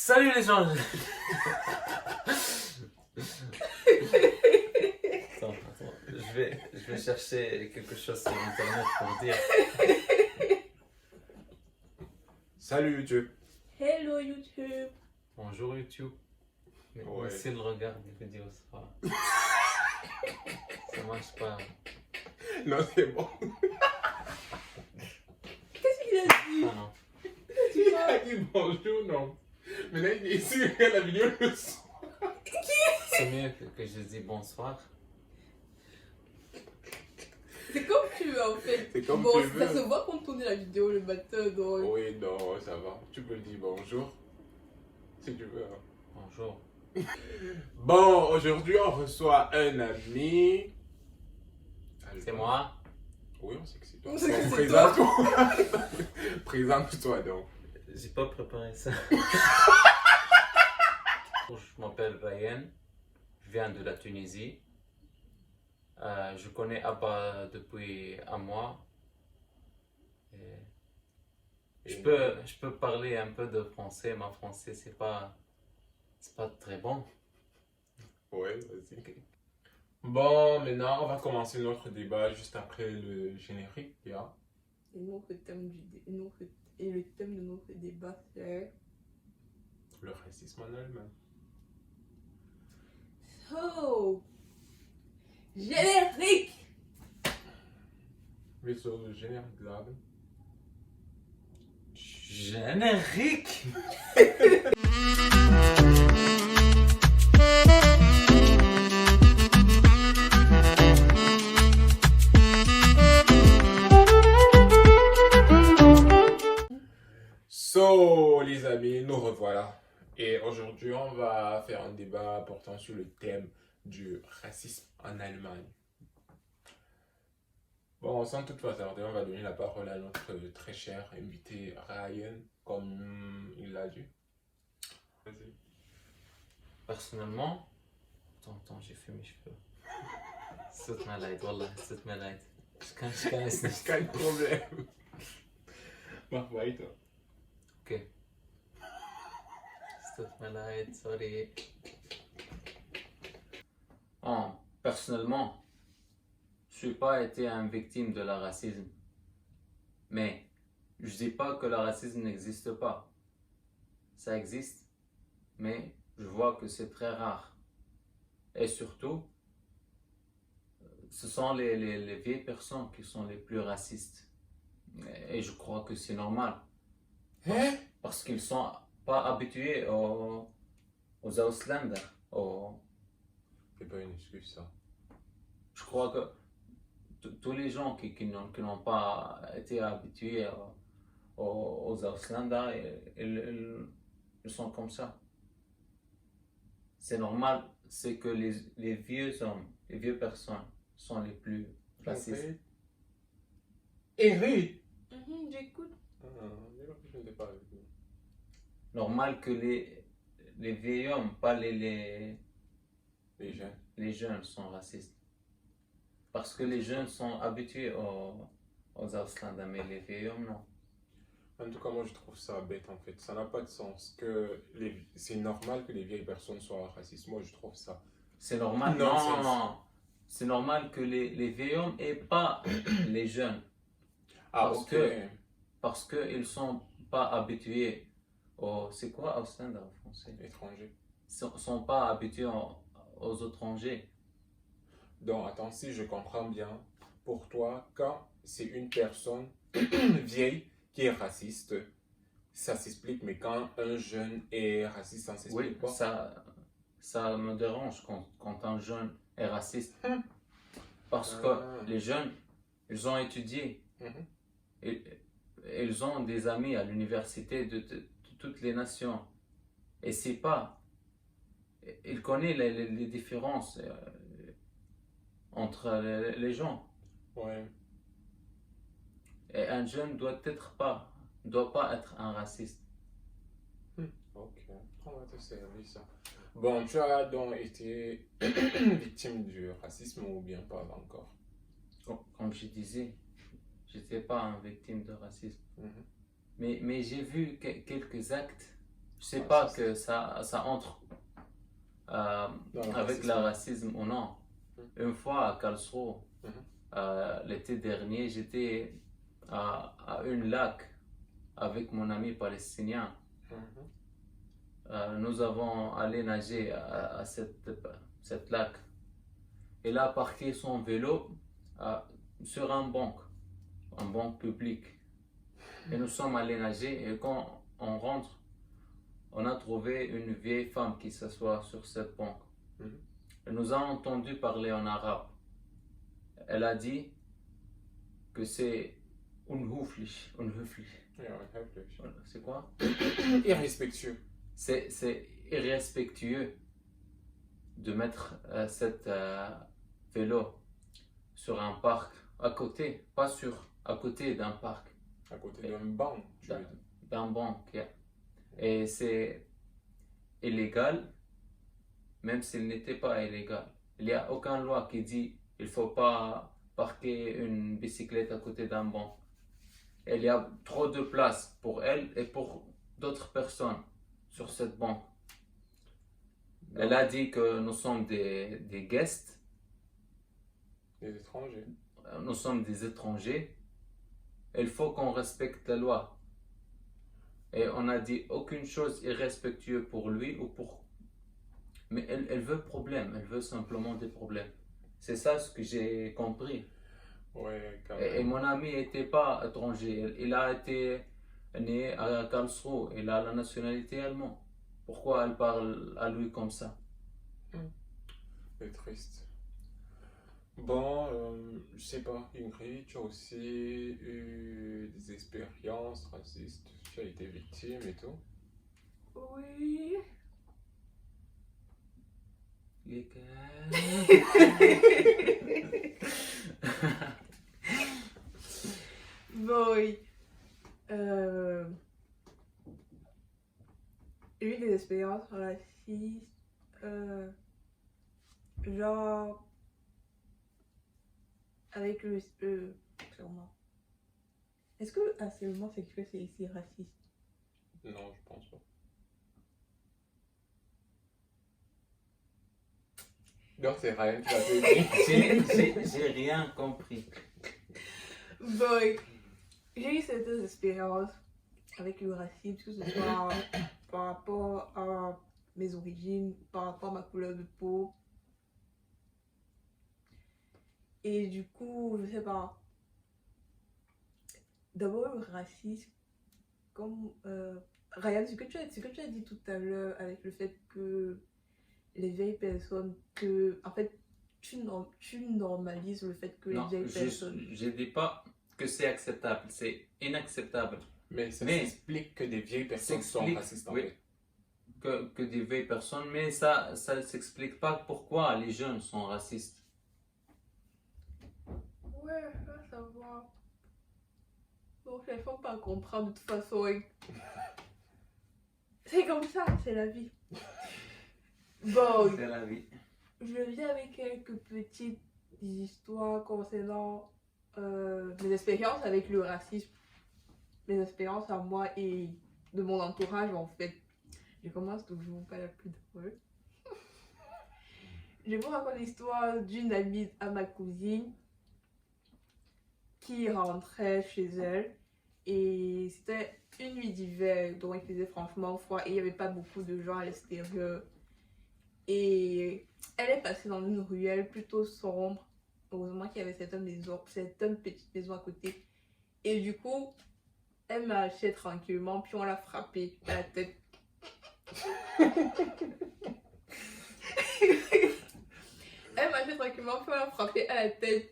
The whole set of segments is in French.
Salut les gens. Attends, je vais chercher quelque chose sur internet pour dire. Salut YouTube. Hello YouTube. Bonjour YouTube. Mais Ouais. s'il regarde les vidéos, ça marche pas. Non, c'est bon. Qu'est-ce qu'il a dit? Ah non. Il a dit bonjour, non. Mais là, il est ici, il regarde la vidéo le soir. C'est mieux que je dis bonsoir. C'est comme tu veux en fait. C'est comme bon, tu veux. ça se voit quand on tournait la vidéo le matin. Donc... Oui, non, ça va. Tu peux le dire bonjour. Si tu veux. Hein. Bonjour. Bon, aujourd'hui, on reçoit un ami. C'est moi. Oui, on sait que c'est toi. On sait que Bon, c'est toi. présente-toi. Présente-toi donc. J'ai pas préparé ça. Je m'appelle Ryan. Je viens de la Tunisie. Je connais Abba depuis un mois. Et je peux parler un peu de français. Ma français, c'est pas très bon. Ouais, vas-y. Bon, maintenant, on va commencer notre débat juste après le générique. Yeah. Et le thème de notre débat c'est... Le racisme en Allemagne. Oh, générique. Willst du le générique sagen? Générique. So, les amis, nous revoilà. Et aujourd'hui, on va faire un débat portant sur le thème du racisme en Allemagne. Bon, sans toutefois tarder, on va donner la parole à notre très cher invité Ryan, comme il l'a dit. Vas-y. Personnellement, attends, j'ai fait mes cheveux. C'est ma leid, wallah, c'est ma leid. Je kann es nicht. Kein Problem. Mach weiter. Ok. C'est ma leid, sorry. Personnellement, je n'ai pas été une victime de la racisme. Mais je ne dis pas que le racisme n'existe pas. Ça existe, mais je vois que c'est très rare. Et surtout, ce sont les vieilles personnes qui sont les plus racistes. Et je crois que c'est normal. Hein? Parce qu'ils ne sont pas habitués aux Ausländer. C'est pas une excuse, ça. Je crois que tous les gens qui n'ont pas été habitués aux Ausländer, ils sont comme ça. C'est normal, c'est que les vieux hommes, les vieilles personnes sont les plus racistes. Eric! J'écoute. Je ne l'ai pas avec nous. Normal que les vieils hommes, pas les jeunes sont racistes. Parce que les jeunes sont habitués aux Ausländer, mais les vieils hommes, non. En tout cas, moi, je trouve ça bête, en fait. Ça n'a pas de sens. C'est normal que les vieilles personnes soient racistes. Moi, je trouve ça. C'est normal, non. C'est normal que les vieils hommes et pas les jeunes. Ah, Parce ok. Parce qu'ils ne sont pas habitués c'est quoi Ausländer en français? Étranger. Ils ne sont pas habitués aux étrangers. Donc, attends, si je comprends bien, pour toi, quand c'est une personne vieille qui est raciste, ça s'explique, mais quand un jeune est raciste, ça s'explique Oui, pas? ça me dérange quand un jeune est raciste. Parce que les jeunes, ils ont étudié. Mhm. Ils ont des amis à l'université de toutes les nations. Et c'est pas... Ils connaissent les différences entre les gens. Ouais. Et un jeune doit pas être un raciste. Ok, on va te servir ça. Bon, tu as donc été victime du racisme ou bien pas encore? Comme je disais, je n'étais pas une victime de racisme. Mhm. Mais j'ai vu quelques actes sais Ah, pas ça, que ça entre Dans le avec racisme. le racisme ou non. Une fois à Karlsruhe, Mhm. l'été dernier, j'étais à une lac avec mon ami palestinien. Mhm. Nous avons allé nager à cette lac. Il a parqué son vélo euh, sur un banc public. Et nous sommes allés nager et quand on rentre, on a trouvé une vieille femme qui s'assoit sur cette banc. Mhm. Elle nous a entendu parler en arabe. Elle a dit que c'est unhöflich. Ja, unhöflich. C'est quoi? Irrespectueux. C'est irrespectueux de mettre cette vélo sur un parc à côté, pas sur, à côté d'un parc, À côté d'un banc, tu veux dire. d'un banc. Yeah. Et c'est illégal, même s'il n'était pas illégal. Il n'y a aucune loi qui dit il ne faut pas parquer une bicyclette à côté d'un banc. Il y a trop de place pour elle et pour d'autres personnes sur cette banc. Elle a dit que nous sommes des guests, Des étrangers. nous sommes des étrangers. Il faut qu'on respecte la loi. Et on a dit aucune chose irrespectueuse pour lui ou pour... Mais elle veut problème, elle veut simplement des problèmes. C'est ça ce que j'ai compris. Ouais, quand Et même. mon ami n'était pas étranger, il a été né à Karlsruhe, il a la nationalité allemande. Pourquoi elle parle à lui comme ça? C'est triste. Bon, je sais pas, Ingrid, tu as aussi eu des expériences racistes. Tu as été victime et tout. Oui. Bon, oui. J'ai eu des expériences racistes. Genre. Avec le. Sûrement. Est-ce que le harcèlement sexuel c'est ici raciste? Non, je pense pas. Donc c'est Ryan qui va te dire. J'ai rien compris. Bon, j'ai eu certaines expériences avec le racisme, que ce soit par rapport à mes origines, par rapport à ma couleur de peau. Et du coup, je sais pas. D'abord, le racisme, comme Ryan, ce que tu as dit tout à l'heure avec le fait que les vieilles personnes, que en fait, tu normalises le fait que les Non, vieilles personnes. je dis pas que c'est acceptable, c'est inacceptable. Mais ça Mais- s'explique que des vieilles personnes sont s'explique, racistes en oui. fait. Que des vieilles personnes, mais ça ne s'explique pas pourquoi les jeunes sont racistes. Ouais, ça va. Donc, il faut pas comprendre de toute façon. C'est comme ça, c'est la vie. Bon, C'est la vie. je viens avec quelques petites histoires concernant mes expériences avec le racisme. Mes expériences à moi et de mon entourage en fait. Je commence toujours par la plus drôle. Je vous raconte l'histoire d'une amie à ma cousine qui rentrait chez elle et c'était une nuit d'hiver donc il faisait franchement froid et il n'y avait pas beaucoup de gens à l'extérieur. Et elle est passée dans une ruelle plutôt sombre. Heureusement qu'il y avait certaines petites maisons à côté. Et du coup, elle m'a marché tranquillement, puis on l'a frappée à la tête. Elle m'a marché tranquillement, puis on l'a frappée à la tête.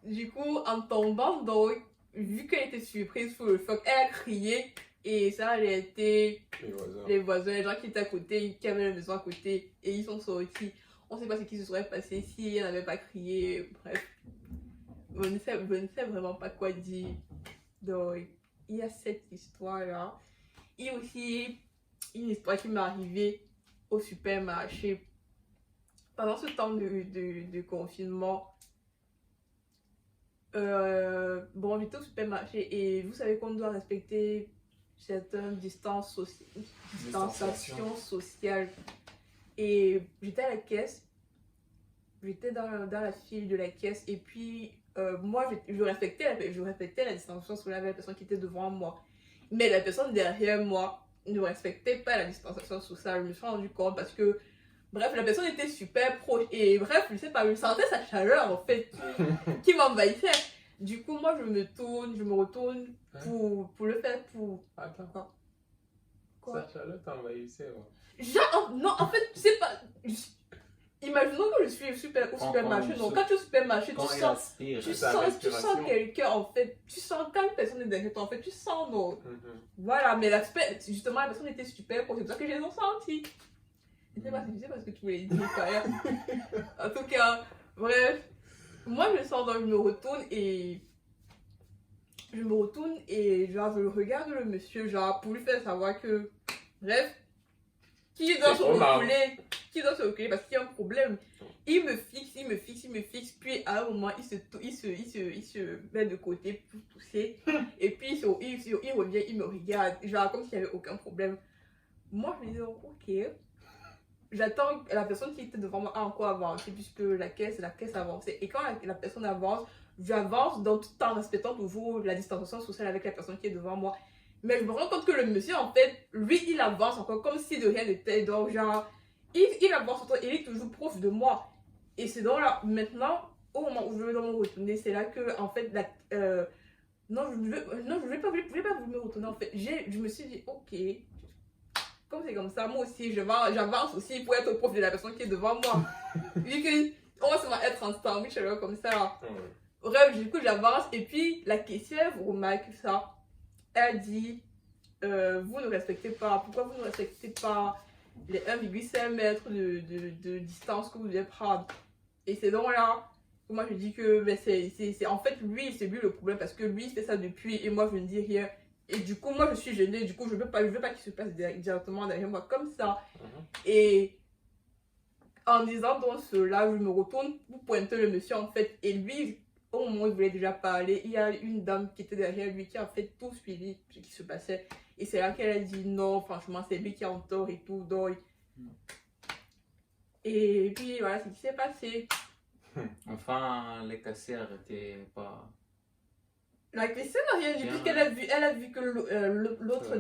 Du coup, en tombant, donc, vu qu'elle était surprise pour le choc, elle a crié. Et ça, elle a été Les voisins. les voisins, les gens qui étaient à côté, qui avaient la maison à côté, et ils sont sortis. On ne sait pas ce qui se serait passé si elle n'avait pas crié. Bref, je ne sais vraiment pas quoi dire. Donc, il y a cette histoire-là. Il y a aussi une histoire qui m'est arrivée au supermarché. Pendant ce temps de confinement, bon, j'étais au supermarché et vous savez qu'on doit respecter certaine distanciation sociale. Et j'étais à la caisse, j'étais dans la file de la caisse, et puis moi, je respectais la distanciation sociale avec la personne qui était devant moi. Mais la personne derrière moi ne respectait pas la distanciation sociale. Je me suis rendu compte parce que, bref, la personne était super proche. Et bref, je sais pas, je sentais sa chaleur en fait qui m'envahissait. Du coup, moi, je me retourne pour le faire pour. Attends. Quoi? Sa chaleur t'envahissait. Ouais. Genre, non, en fait, tu sais pas. Imaginons que je suis au supermarché. Donc, quand tu es au supermarché, Quand tu il sens. aspire, Tu sa sens respiration. quelqu'un en fait, tu sens quand une personne est derrière toi en fait, tu sens non. Mhm. Voilà, mais l'aspect, justement la personne était super proche, c'est pour ça que j'ai ressenti. Je sais pas ce que tu voulais dire, frère. En tout cas, bref, moi je sors donc je me retourne et genre je regarde le monsieur genre pour lui faire savoir que, bref, qui doit se reculer parce qu'il y a un problème. Il me fixe, puis à un moment, il se met de côté pour tousser. Et puis, il revient, il me regarde, genre comme s'il n'y avait aucun problème. Moi, je me dis, ok. J'attends la personne qui était devant moi a encore avancé, puisque la caisse avançait. Et quand la personne avance, j'avance tout en respectant toujours la distanciation sociale avec la personne qui est devant moi. Mais je me rends compte que le monsieur, en fait, lui, il avance encore comme si de rien n'était. Donc, genre, il avance encore, il est toujours proche de moi. Et c'est donc là, maintenant, au moment où je veux me retourner, c'est là que, en fait, non, je vais pas me retourner, en fait. Je me suis dit, ok, comme c'est comme ça, moi aussi, j'avance aussi pour être proche de la personne qui est devant moi. Vu qu'on va seulement être en sandwich, comme ça. Bref, du coup, j'avance, et puis, la caissière remarque ça. Elle dit, vous ne respectez pas, pourquoi vous ne respectez pas les 1,5 mètres de distance que vous devez prendre? Et c'est donc là que moi je dis que ben, c'est en fait lui, c'est lui le problème parce que lui fait ça depuis et moi je ne dis rien. Et du coup, moi je suis gênée, du coup je veux pas qu'il se passe directement derrière moi comme ça. Et en disant donc cela, je me retourne pour pointer le monsieur en fait. Et lui, au moment où il voulait déjà parler, il y a une dame qui était derrière lui qui a fait tout suivi ce qui se passait. Et c'est là qu'elle a dit non, franchement, c'est lui qui a en tort et tout. Donc... Et puis voilà, c'est ce qui s'est passé. Enfin, les caissières n'étaient pas. La caissière n'a rien dit, puisqu'elle a vu que l'autre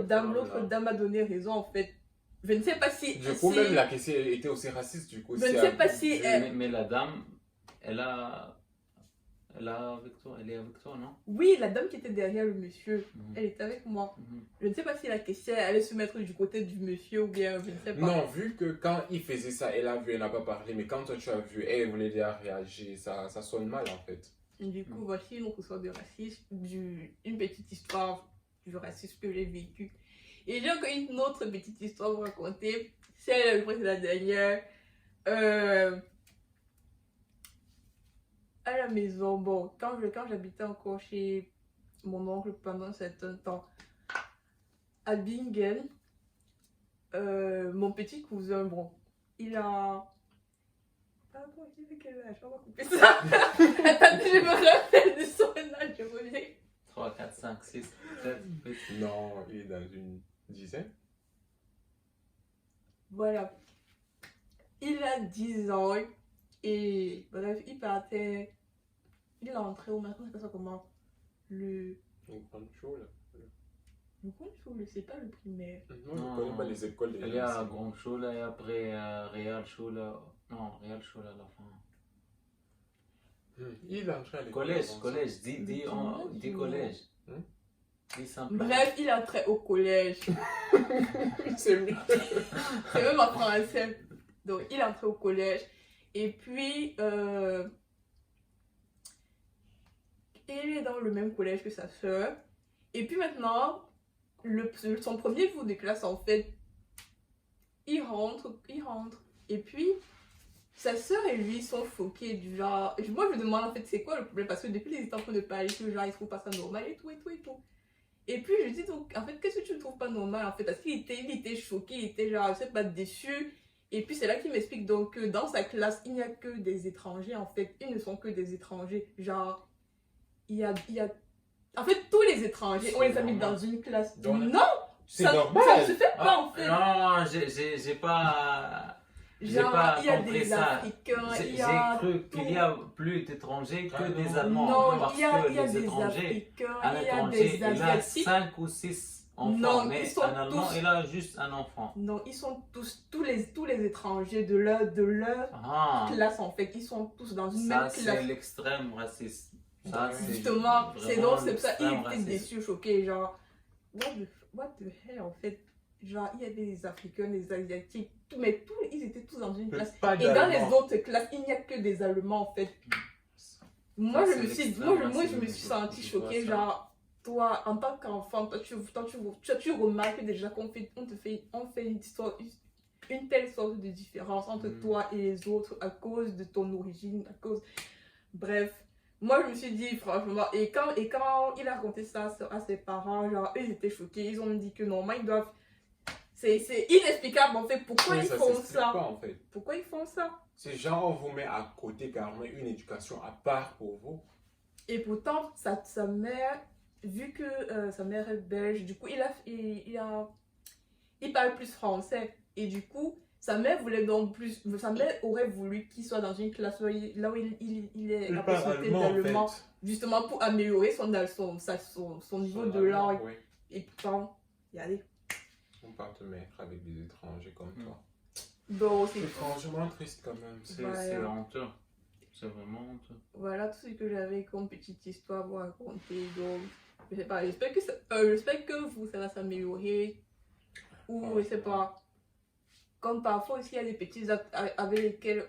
dame a donné raison en fait. Je ne sais pas si. Du coup, même la caissière était aussi raciste, du coup. Je ne sais pas si. Mais la dame, elle est avec toi, non? Oui, la dame qui était derrière le monsieur, elle était avec moi. Je ne sais pas si la caissière allait se mettre du côté du monsieur ou bien, je ne sais pas. Non, vu que quand il faisait ça, elle a vu, elle n'a pas parlé, mais quand toi tu as vu, elle voulait déjà réagir, ça sonne mal en fait. Du coup, voici une autre histoire de racisme, une petite histoire du racisme que j'ai vécu. Et j'ai encore une autre petite histoire à vous raconter. Celle, je crois que c'est la dernière. À la maison, bon, quand j'habitais encore chez mon oncle pendant un certain temps, à Bingen, mon petit cousin, bon, il a... Pardon, j'ai vu quel âge, on va couper ça. Attendez, je me rappelle de son âge, je reviens. 3, 4, 5, 6, 7, 8. Non, il est dans une dizaine. Voilà. Il a 10 ans et bref, il partait. Il est entré au matin, c'est ça comment? Le Grand show là. Le grand show, c'est pas le primaire. Non, je ne connais pas les écoles. Il y a Grand Show là et après Real Show là. Non, Real Show là à la fin. Il est entré à l'école. Collège, dis collège. Dis simplement. Bref, il entrait au collège. C'est mieux. C'est même en français. Donc, il entrait au collège. Et puis, il est dans le même collège que sa soeur. Et puis maintenant, son premier jour de classe, en fait, il rentre. Et puis, sa soeur et lui sont choqués du genre... Moi, je me demande en fait c'est quoi le problème parce que depuis ils étaient en train de parler que genre ils trouvent pas ça normal et tout. Et puis je dis donc, en fait, qu'est-ce que tu ne trouves pas normal en fait? Parce qu'il était choqué, il était genre, je sais pas, déçu. Et puis c'est là qu'il m'explique donc que dans sa classe, il n'y a que des étrangers en fait. Ils ne sont que des étrangers. Genre, il y a... En fait, tous les étrangers, on les a mis dans une classe. Non, C'est Ça normal. ne se fait pas en fait. Non, j'ai pas. J'ai Genre, pas il y a compris des ça. Africains, il y J'ai a cru tout. qu'il y a plus d'étrangers que Ah des non. Allemands. Non, Parce il y a que les des étrangers, Africains, un il y a étranger, des il a Asiatiques. 5 ou 6 enfants, Non, ils mais sont un Allemand, tous- il a juste un enfant. Non, ils sont tous les étrangers de leur Ah, classe en fait. Ils sont tous dans une ça même c'est classe. l'extrême racisme. Ça, c'est Justement, c'est vraiment donc c'est pour ça qu'ils l'extrême étaient racisme. déçus, choqués, genre, what the hell en fait. Genre, il y avait des Africains, des Asiatiques, ils étaient tous dans une classe. Pas Et dans les d'Allemand. autres classes, il n'y a que des Allemands en fait. Moi, Ça, je me c'est suis, l'extrême moi, je me racisme, suis sentie je vois choquée, ça. genre, toi, en tant qu'enfant, tu remarques déjà on fait une telle sorte de différence entre toi et les autres à cause de ton origine, à cause... Bref, moi, je me suis dit, franchement, et quand il a raconté ça à ses parents, genre, eux, ils étaient choqués, ils ont dit que non, ils doivent... C'est inexplicable, en fait, pourquoi Oui, ils ça font s'explique ça? pas en fait. Pourquoi ils font ça? C'est genre, on vous met à côté carrément une éducation à part pour vous. Et pourtant, sa mère, vu que sa mère est belge, du coup, il parle plus français. Et du coup, sa mère aurait voulu qu'il soit dans une classe là où il est la possibilité d'allemand, justement pour améliorer son niveau de langue. Oui. Et pourtant, regardez. On part te mettre avec des étrangers comme toi. Donc, C'est franchement triste quand même. C'est Voilà. honteux. C'est vraiment honteux. voilà tout ce que j'avais comme petite histoire à vous raconter. Donc, je sais pas, j'espère que ça va s'améliorer. Ou, je sais pas, comme parfois aussi, il y a des petits actes avec lesquels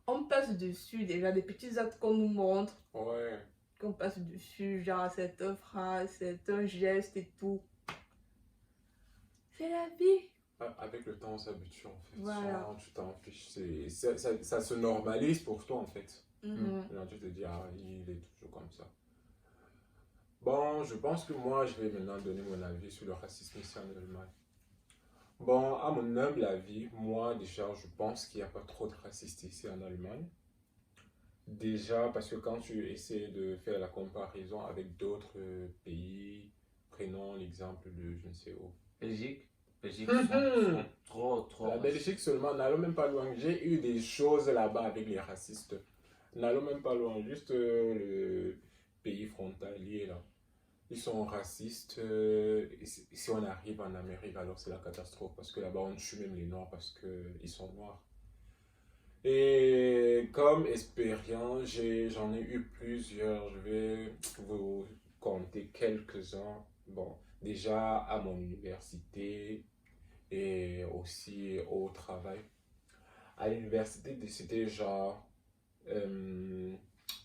on passe dessus déjà, des petits actes qu'on nous montre, Ouais. qu'on passe dessus, genre certaines phrases, certains gestes et tout. C'est la vie. Avec le temps, on s'habitue en fait. Voilà. Genre, tu t'en fiches. Ça se normalise pour toi en fait. Mhm. Genre, tu te dis, ah, il est toujours comme ça. Bon, je pense que moi, je vais maintenant donner mon avis sur le racisme ici en Allemagne. Bon, à mon humble avis, moi, déjà, je pense qu'il n'y a pas trop de racistes ici en Allemagne. Déjà, parce que quand tu essaies de faire la comparaison avec d'autres pays, prenons l'exemple de je ne sais où. Belgique Mhm. sont trop La racistes. Belgique seulement, n'allons même pas loin. J'ai eu des choses là-bas avec les racistes. N'allons même pas loin, juste le pays frontalier là. Ils sont racistes. Et si on arrive en Amérique, alors c'est la catastrophe parce que là-bas on tue même les Noirs parce qu'ils sont noirs. Et comme expérience, j'en ai eu plusieurs. Je vais vous compter quelques-uns. Bon, déjà à mon université et aussi au travail. À l'université, c'était genre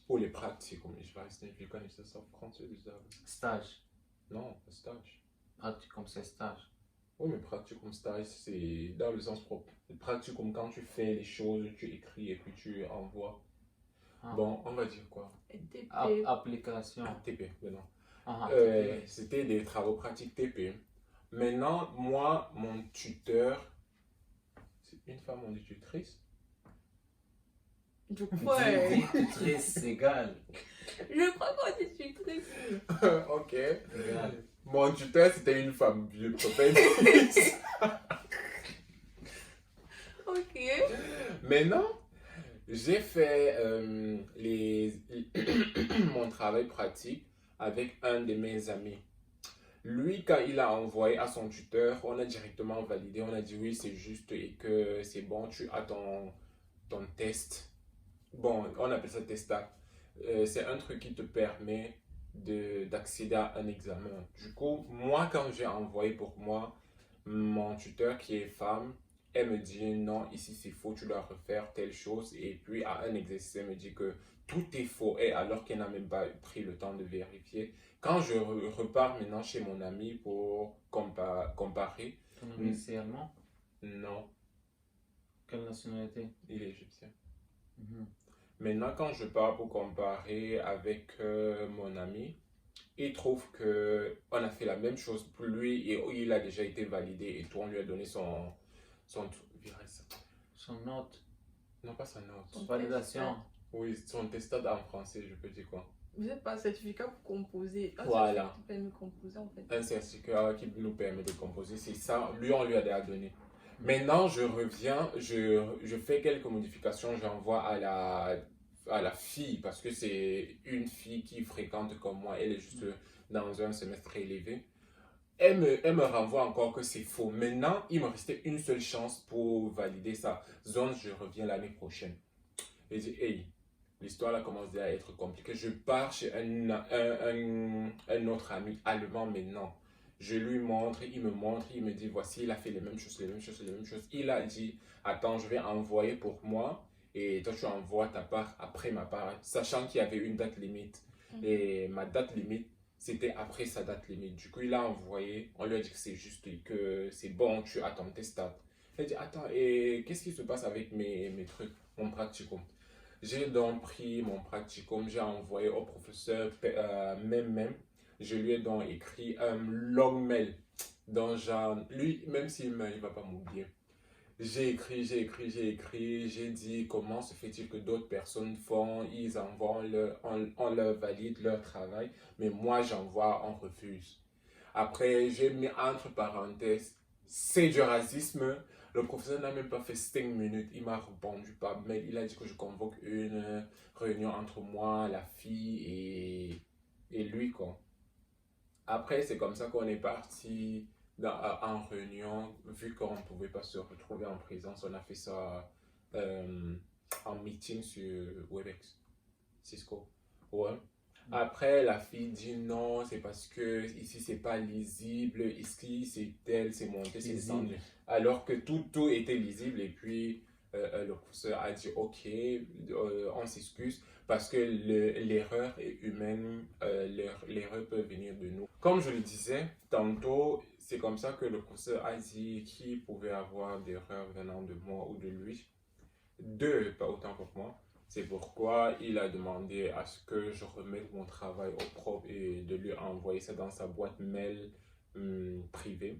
pour les pratiques, ich weiß nicht, wie kann ich das auf Französisch sagen? Stage. Non, pas stage. Comme c'est stage. Oui, mais pratiquum stage, c'est dans le sens propre. Le pratiquum, quand tu fais les choses, tu écris et puis tu envoies. Ah. Bon, on va dire quoi? TP. Application. TP, maintenant. Ah, C'était des travaux pratiques TP. Maintenant, moi, mon tuteur, c'est une femme, on dit tutrice? Je crois, Tutrice égale. je crois qu'on dit tutrice. Ok. Égal. Mon tuteur, c'était une femme vieux, Ok. Maintenant, j'ai fait mon travail pratique avec un de mes amis. Lui, quand il a envoyé à son tuteur, on a directement validé. On a dit oui, c'est juste et que c'est bon, tu as ton test. Bon, on appelle ça testat. C'est un truc qui te permet d'accéder à un examen. Du coup, moi, quand j'ai envoyé pour moi, mon tuteur qui est femme, elle me dit non, ici c'est faux, tu dois refaire telle chose. Et puis à un exercice, elle me dit que tout est faux. Et alors qu'elle n'a même pas pris le temps de vérifier. Quand je repars maintenant chez mon ami pour comparer, Ton ami c'est allemand? non, Quelle nationalité? il est égyptien. Mhm. Maintenant, quand je pars pour comparer avec mon ami, il trouve que on a fait la même chose pour lui et il a déjà été validé et tout, on lui a donné son Son note. non pas sa note. Validation. Oui, son testat en français, je peux dire quoi? Je sais pas, certificat pour composer. Un Voilà. certificat qui permet de composer en fait. Un certificat qui nous permet de composer, c'est ça. Lui, on lui a déjà donné. Maintenant, je reviens, je fais quelques modifications, j'envoie à la fille, parce que c'est une fille qui fréquente comme moi, elle est juste dans un semestre élevé. Elle me renvoie encore que c'est faux. Maintenant, il me restait une seule chance pour valider ça. Zone, je reviens l'année prochaine. Et je dis, hey, l'histoire là commence déjà à être compliquée. Je pars chez un autre ami allemand maintenant. Je lui montre, il me dit, voici, il a fait les mêmes choses, les mêmes choses, les mêmes choses. Il a dit, attends, je vais envoyer pour moi et toi tu envoies ta part après ma part, sachant qu'il y avait une date limite. Et ma date limite, c'était après sa date limite. Du coup, il a envoyé, on lui a dit que c'est juste, que c'est bon, tu attends tes stats. Il a dit, attends, et qu'est-ce qui se passe avec mes trucs, mon practicum? J'ai donc pris mon practicum, j'ai envoyé au professeur même. Je lui ai donc écrit un long mail. Donc, genre, lui, même s'il ne va pas m'oublier. J'ai dit comment se fait-il que d'autres personnes font, ils envoient, on leur valide leur travail, mais moi j'envoie, on refuse. Après, j'ai mis entre parenthèses, c'est du racisme. Le professeur n'a même pas fait 5 minutes. Il m'a répondu par mail. Il a dit que je convoque une réunion entre moi, la fille et lui, quoi. Après, c'est comme ça qu'on est parti en réunion. Vu qu'on ne pouvait pas se retrouver en présence, on a fait ça en meeting sur Webex, Cisco. Ouais. Après, la fille dit non, c'est parce que ici c'est pas lisible, ici c'est tel, c'est monté, c'est descendu. Alors que tout était lisible et puis le professeur a dit ok, on s'excuse parce que l'erreur est humaine, l'erreur peut venir de nous. Comme je le disais tantôt, c'est comme ça que le professeur a dit qu'il pouvait avoir d'erreurs venant de moi ou de lui. Deux, pas autant que moi. C'est pourquoi il a demandé à ce que je remette mon travail au propre et de lui envoyer ça dans sa boîte mail privée.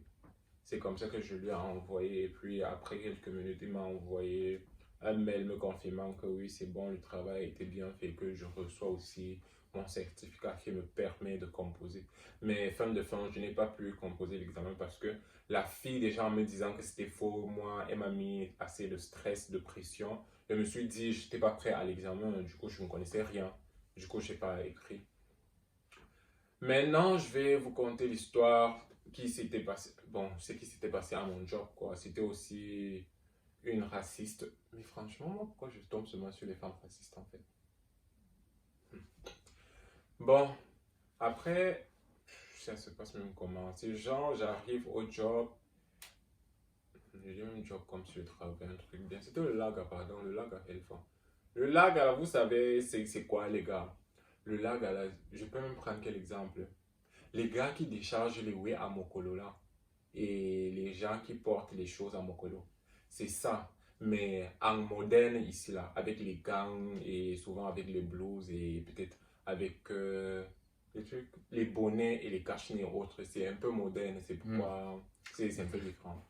C'est comme ça que je lui ai envoyé. Et puis après quelques minutes, il m'a envoyé un mail me confirmant que oui, c'est bon, le travail a été bien fait, que je reçois aussi mon certificat qui me permet de composer. Mais fin de fin, je n'ai pas pu composer l'examen parce que la fille, déjà en me disant que c'était faux, moi, elle m'a mis assez de stress, de pression. Je me suis dit, je n'étais pas prêt à l'examen, du coup, je ne connaissais rien. Du coup, je n'ai pas écrit. Maintenant, je vais vous conter l'histoire qui s'était passée. Bon, ce qui s'était passé à mon job, quoi. C'était aussi une raciste. Mais franchement, moi, pourquoi je tombe seulement sur les femmes racistes, en fait? Bon, après, ça se passe même comment? C'est genre, j'arrive au job. J'ai un job comme sur le travail, un truc bien. C'était le Laga, pardon, le Laga Elfa. Le Laga, vous savez, c'est quoi, les gars? Le Laga, là, je peux même prendre quel exemple? Les gars qui déchargent les way à Mokolo, là, et les gens qui portent les choses à Mokolo. C'est ça. Mais en moderne, ici, là, avec les gangs et souvent avec les blues et peut-être avec les trucs, les bonnets et les cachenets et autres, c'est un peu moderne. C'est pourquoi c'est un peu différent.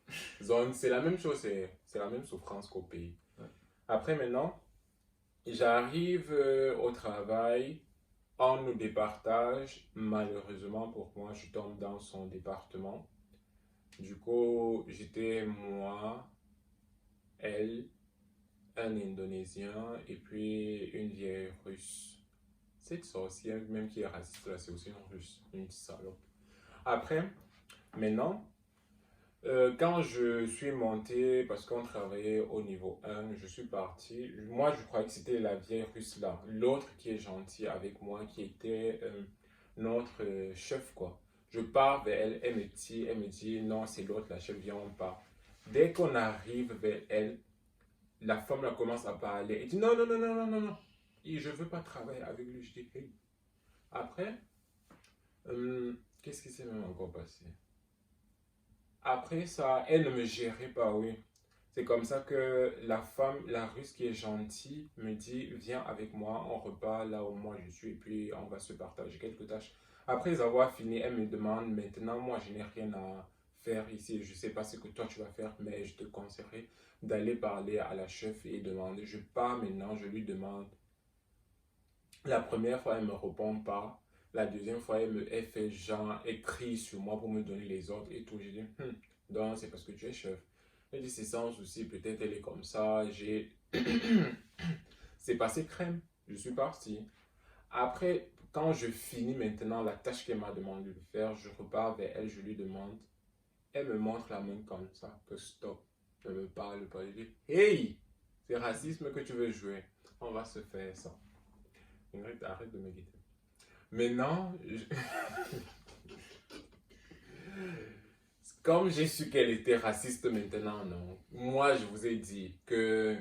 Donc, c'est la même chose, c'est la même souffrance qu'au pays. Ouais. Après, maintenant, j'arrive au travail, on nous départage. Malheureusement pour moi, je tombe dans son département. Du coup, j'étais moi, elle, un Indonésien et puis une vieille Russe. Cette sorcière, même qui est raciste là, c'est aussi une Russe, une salope. Après, maintenant, quand je suis monté, parce qu'on travaillait au niveau 1, je suis parti. Moi, je croyais que c'était la vieille Russe là. L'autre qui est gentil avec moi, qui était notre chef, quoi. Je pars vers elle, elle me dit non, c'est l'autre, la chef, viens, on part. Dès qu'on arrive vers elle, la femme là commence à parler. Elle dit non, non, non, non, non, non, non. Et je veux pas travailler avec lui. Je dis hey. Après, qu'est-ce qui s'est même encore passé? Après ça, elle ne me gérait pas, oui. C'est comme ça que la femme, la Russe qui est gentille, me dit viens avec moi, on repart là où moi je suis et puis on va se partager quelques tâches. Après avoir fini, elle me demande maintenant, moi je n'ai rien à faire ici, je ne sais pas ce que toi tu vas faire, mais je te conseillerais d'aller parler à la chef et demander. Je pars maintenant, je lui demande La première fois, elle me répond pas. La deuxième fois, elle fait genre, écrit sur moi pour me donner les ordres et tout. J'ai dit, donc c'est parce que tu es chef. Elle dit, c'est sans souci, peut-être elle est comme ça. C'est passé crème. Je suis parti. Après, quand je finis maintenant la tâche qu'elle m'a demandé de faire, je repars vers elle, je lui demande. Elle me montre la main comme ça, que stop. Elle me parle pas. Je dis, hey, c'est racisme que tu veux jouer. On va se faire ça. Arrête de me guetter. Maintenant, comme j'ai su qu'elle était raciste maintenant, non. Moi, je vous ai dit que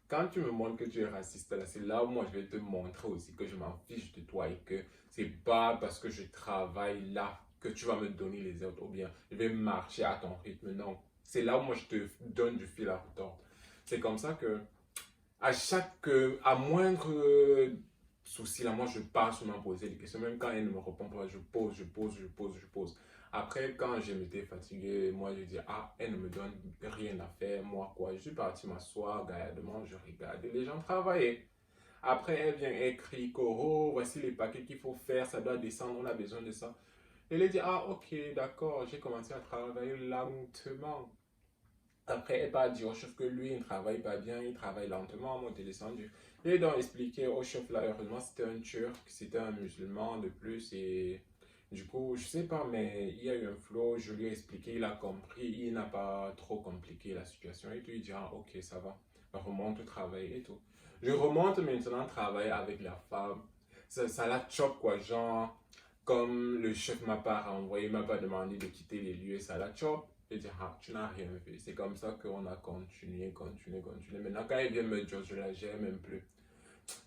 quand tu me montres que tu es raciste, là, c'est là où moi je vais te montrer aussi que je m'en fiche de toi et que c'est pas parce que je travaille là que tu vas me donner les ordres ou bien je vais marcher à ton rythme. Non. C'est là où moi je te donne du fil à retordre. C'est comme ça que à moindre souci, là, moi je pars sur m'en poser des questions. Même quand elle ne me répond pas, je pose. Après, quand je m'étais fatigué, moi je dis, ah, elle ne me donne rien à faire, moi quoi. Je suis parti m'asseoir, gaillardement, je regardais les gens travailler. Après, elle vient écrire, Coro, voici les paquets qu'il faut faire, ça doit descendre, on a besoin de ça. Elle a dit, ah, ok, d'accord, j'ai commencé à travailler lentement. Après, elle va dire au chef que lui, il ne travaille pas bien, il travaille lentement, moi, t'es descendu. Et donc, expliquer au chef, là, heureusement, c'était un turc, c'était un musulman de plus, et du coup, je sais pas, mais il y a eu un flow, je lui ai expliqué, il a compris, il n'a pas trop compliqué la situation, et tout, il dit, ah, ok, ça va, remonte au travail et tout. Je remonte maintenant travailler avec la femme, ça la choque, quoi, genre, comme le chef m'a pas renvoyé, m'a pas demandé de quitter les lieux, ça la choque. Et dire, ah, tu n'as rien fait. C'est comme ça qu'on a continué. Maintenant, quand elle vient me dire, je la gère même plus.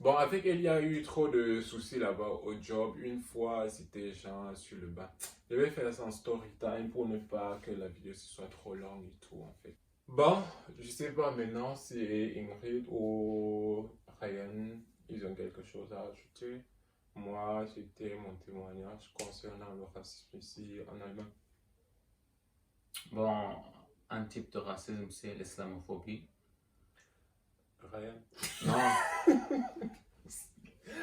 Bon, avec elle, il y a eu trop de soucis là-bas au job. Une fois, c'était genre sur le bas. Je vais faire ça en story time pour ne pas que la vidéo soit trop longue et tout, en fait. Bon, je sais pas maintenant si Ingrid ou Ryan, ils ont quelque chose à ajouter. Moi, c'était mon témoignage concernant le racisme ici en Allemagne. Bon, un type de racisme, c'est l'islamophobie. Ryan. Non,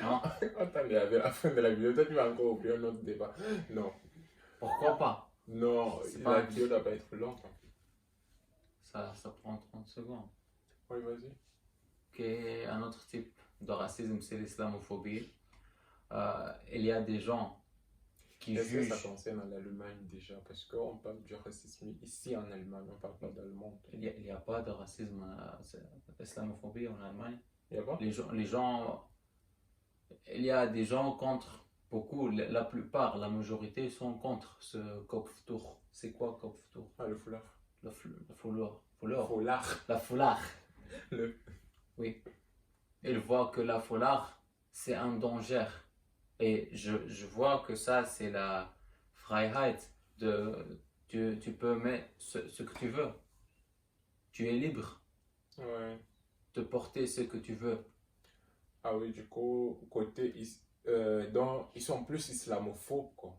non, Attendez, à la fin de la vidéo, toi tu vas encore ouvrir un autre débat. Non, pourquoi pas? non, C'est la pas- vidéo ne doit pas être longue. Ça prend 30 secondes. Oui, vas-y. Ok, un autre type de racisme, c'est l'islamophobie. Il y a des gens qui Est-ce que ça jugent. concerne l'Allemagne déjà? Parce qu'on parle du racisme ici en Allemagne, on ne parle pas d'allemand. Il y a pas de racisme, islamophobie en Allemagne. Il y a pas? Les gens, il y a des gens contre, beaucoup, la plupart, la majorité sont contre ce Kopftuch. C'est quoi Kopftuch? Ah, le foulard. Le foulard. Foulard. Foulard. La foulard. Le... Oui. Ils voient que la foulard, c'est un danger. Et je vois que ça, c'est la Freiheit. Tu peux mettre ce que tu veux. Tu es libre Ouais. de porter ce que tu veux. Ah oui, du coup, donc, ils sont plus islamophobes, quoi.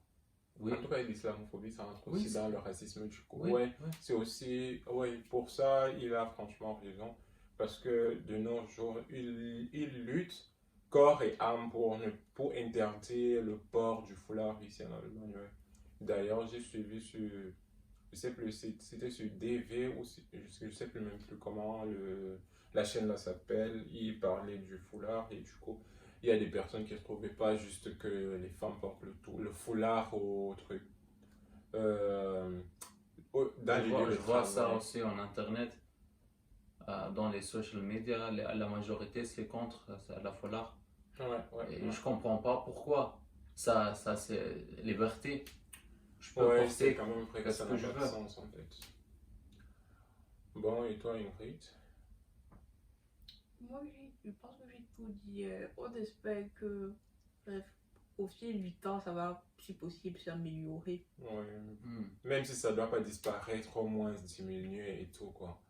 Oui. En tout cas, l'islamophobie, ça entre Oui, aussi c'est- dans le racisme, du coup. Oui, Ouais, oui. c'est aussi, ouais, pour ça, il a franchement raison. Parce que de nos jours, il lutte corps et âme pour interdire le port du foulard ici en Allemagne. Ouais. D'ailleurs, j'ai suivi sur, je sais plus, c'était sur DV ou je sais plus même plus comment la chaîne là s'appelle. Il parlait du foulard et du coup, il y a des personnes qui ne trouvaient pas juste que les femmes portent le foulard au truc. Euh, dans les lieux de Je vois ça travail. aussi en internet, dans les social media. La majorité, c'est contre la foulard. Ouais, ouais, Et ouais. je comprends pas pourquoi. Ça c'est liberté. Je peux Ouais, c'est porter quand même vrai que qu'est-ce ça que n'a je pas de veux. sens en fait. Bon, et toi, Ingrid? Moi, je pense que j'ai tout dit. On espère que, bref, au fil du temps, ça va, si possible, s'améliorer. Ouais. Hmm. Même si ça doit pas disparaître, au moins diminuer et tout, quoi.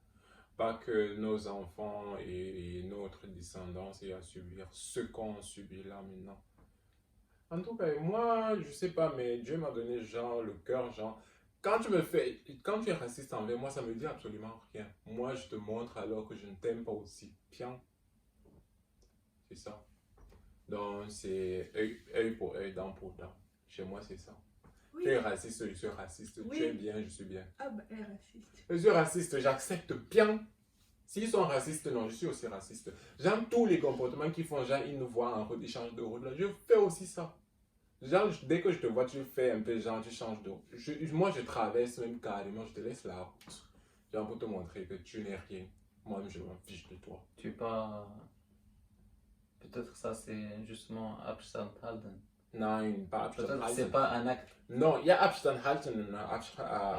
Pas que nos enfants et notre descendance aient à subir ce qu'on subit là maintenant. En tout cas, moi, je sais pas, mais Dieu m'a donné genre le cœur, genre. Quand tu es raciste envers moi, ça me dit absolument rien. Moi, je te montre alors que je ne t'aime pas aussi bien. C'est ça. Donc, c'est œil pour œil, dent pour dent. Chez moi, c'est ça. Oui. Tu es raciste, je suis raciste. Oui. Tu es bien, je suis bien. Ah bah, elle est raciste. Je suis raciste, j'accepte bien. S'ils sont racistes, non, je suis aussi raciste. J'aime tous les comportements qui font, genre, ils nous voient en route, ils changent de route. Là. Je fais aussi ça. Genre, dès que je te vois, tu fais un peu, genre, tu changes de route. Moi, je traverse même carrément, je te laisse la route. Genre, pour te montrer que tu n'es rien. Moi, je m'en fiche de toi. Tu es pas. Peut-être ça c'est justement Abstandshalten. Non, pas Peut-être Abstandshalten. c'est pas un acte. Non, il y a Abstandshalten, non.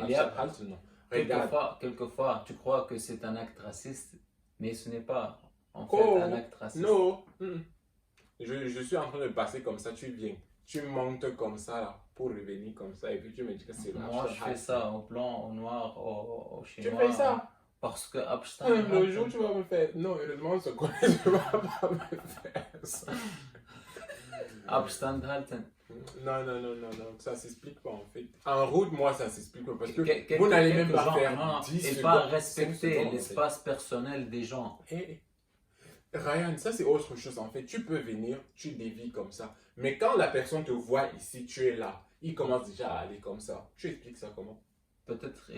Il y a- Abstandshalten, non. Regarde. Quelquefois, tu crois que c'est un acte raciste, mais ce n'est pas en fait Oh, un acte raciste. non. Je suis en train de passer comme ça, tu viens. Tu montes comme ça, là, pour revenir comme ça, et puis tu me dis que c'est là. Moi, je fais ça au blanc, au noir, au Tu chinois. fais ça? Parce que Le Abstandshalten. jour où tu vas me faire. Non, heureusement, on se connaît, tu vas pas me faire ça. Abstandshalten. Non, ça s'explique pas en fait. En route, moi, ça s'explique pas parce que Quelques- vous n'allez même quelques pas gens, faire non, 10 et secondes, pas 5 respecter secondes, en fait. l'espace personnel des gens. Ryan, ça c'est autre chose en fait. Tu peux venir, tu dévis comme ça. Mais quand la personne te voit ici, tu es là, il commence déjà à aller comme ça. Tu expliques ça comment? Peut-être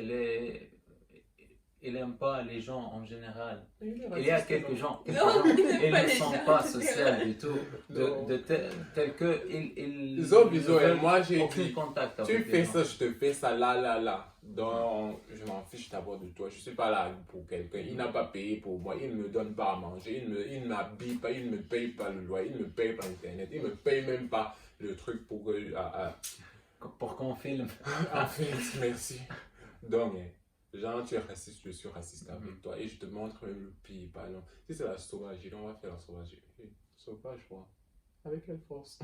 il aime pas les gens en général. Il Il y a quelques gens, Non, il n'aime ils pas ne les sont gens pas en sociaux général. du tout, Non. tel que ils Biso, et moi j'ai aucun dit, contact tu avec fais les gens. ça, je te fais ça là. Donc, je m'en fiche d'abord de toi. Je suis pas là pour quelqu'un. Il n'a pas payé pour moi. Il ne me donne pas à manger. Il ne m'habille pas. Il ne me paye pas le loyer. Il ne me paye pas Internet. Il ne me paye même pas le truc pour que. Pour qu'on filme. En fait, merci. Donc, genre, tu es raciste, je suis raciste avec toi. Et je te montre même le pire. Pardon. Si c'est la sauvagerie, on va faire la sauvagerie. Sauvage, quoi. Avec quelle force?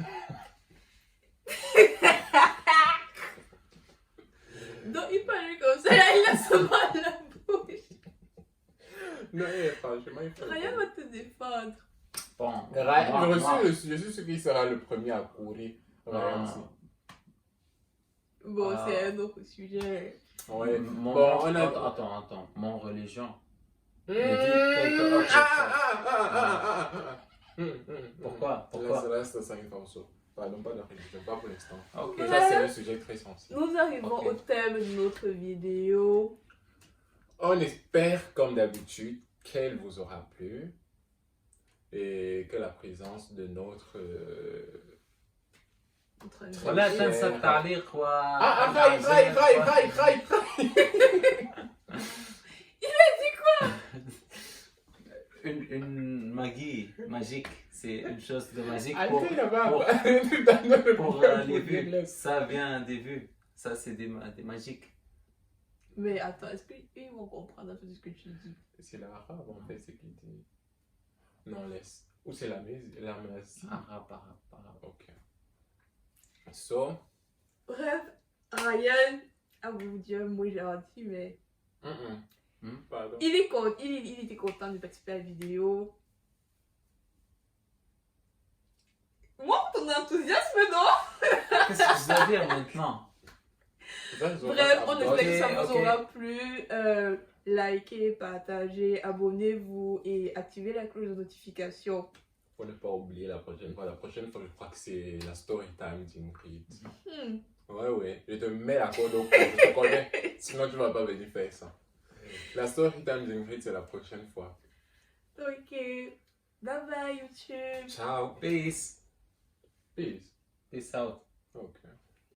Donc il parlait comme ça, là, il a souvent la bouche. Non, franchement, il faut. Ryan va te défendre. Bon, Ryan, moi- je suis celui qui sera le premier à courir. Ryan, Ah. aussi. Bon, Ah. c'est un autre sujet. Ouais. Mon, Bon, on a. attends, mon religion. Mmh, quelques autres Pourquoi? Reste 5 morceaux. Pardon, pas de religion, pas pour l'instant. Ok. Ça, c'est un sujet très sensible. Nous arrivons Ok. au thème de notre vidéo. On espère, comme d'habitude, qu'elle vous aura plu et que la présence de notre. Notre ami. ولا تنسى التعليق و Raï. une magie magique, c'est une chose de magique Arrêtez là-bas. pour les vues. Ça vient des vues. Ça, c'est des magiques. Mais attends, est-ce qu'ils vont comprendre un peu ce que tu dis? C'est l'arabe en fait, c'est qui dit. Non, laisse. Ou c'est la musique. Arabe. Ok. So. Bref, Ryan, à vous dire, moi j'ai gentil, mais Pardon. il était content de participer à la vidéo. Moi, ton enthousiasme, non? Qu'est-ce que je dois dire maintenant? Bref, on espère que ça vous ok. aura plu. Likez, partagez, abonnez-vous et activez la cloche de notification. Faut ne pas oublier la prochaine fois. La prochaine fois, je crois que c'est la story time d'Ingrid. Ouais. Je te mets la corde au cou. Je te connais. Sinon, tu vas pas venir faire ça. La story time d'Ingrid, c'est la prochaine fois. Ok. Bye bye, YouTube. Ciao. Peace. Peace. Peace out. Ok.